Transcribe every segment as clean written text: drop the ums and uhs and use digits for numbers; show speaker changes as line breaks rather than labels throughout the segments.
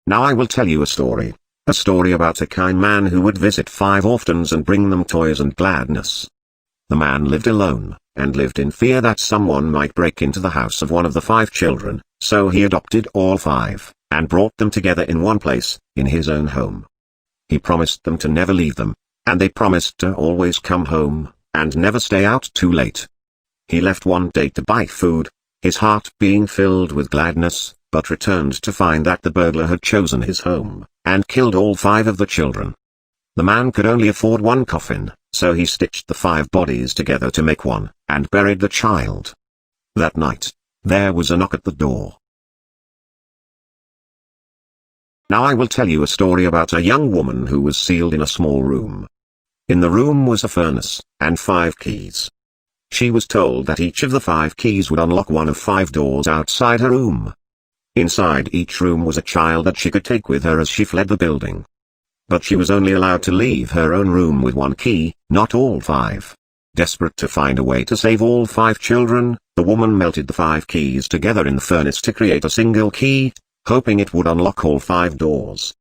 Now I will tell you a story. A story about a kind man who would visit 5 orphans and bring them toys and gladness. The man lived alone, and lived in fear that someone might break into the house of one of the 5 children, so he adopted all 5, and brought them together in one place, in his own home. He promised them to never leave them, and they promised to always come home, and never stay out too late. He left one day to buy food, his heart being filled with gladness, but returned to find that the burglar had chosen his home, and killed all 5 of the children. The man could only afford one coffin, so he stitched the 5 bodies together to make one, and buried the child. That night, there was a knock at the door. Now I will tell you a story about a young woman who was sealed in a small room. In the room was a furnace, and 5 keys. She was told that each of the 5 keys would unlock one of 5 doors outside her room. Inside each room was a child that she could take with her as she fled the building. But she was only allowed to leave her own room with 1 key, not all 5. Desperate to find a way to save all 5 children, the woman melted the 5 keys together in the furnace to create a single key, hoping it would unlock all 5 doors.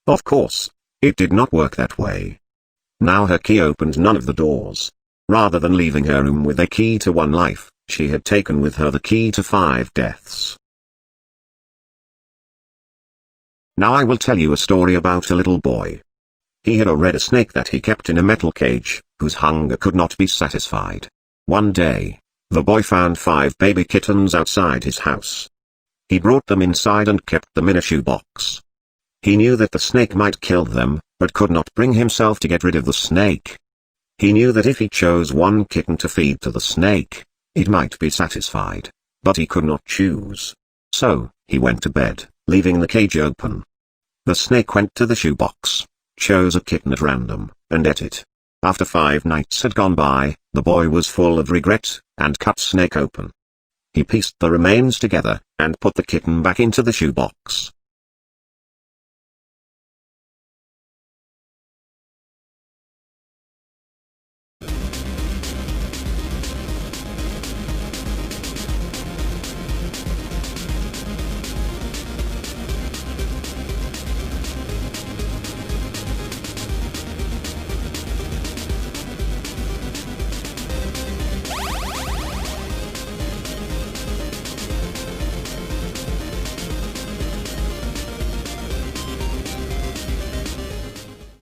Of course, it did not work that way. Now her key opened none of the doors. Rather than leaving her room with a key to 1 life, she had taken with her the key to 5 deaths. Now I will tell you a story about a little boy. He had a red snake that he kept in a metal cage, whose hunger could not be satisfied. One day, the boy found 5 baby kittens outside his house. He brought them inside and kept them in a shoebox. He knew that the snake might kill them, but could not bring himself to get rid of the snake. He knew that if he chose 1 kitten to feed to the snake, it might be satisfied, but he could not choose. So, he went to bed, leaving the cage open. The snake went to the shoebox, chose a kitten at random, and ate it. After 5 nights had gone by, the boy was full of regret, and cut snake open. He pieced the remains together, and put the kitten back into the shoebox.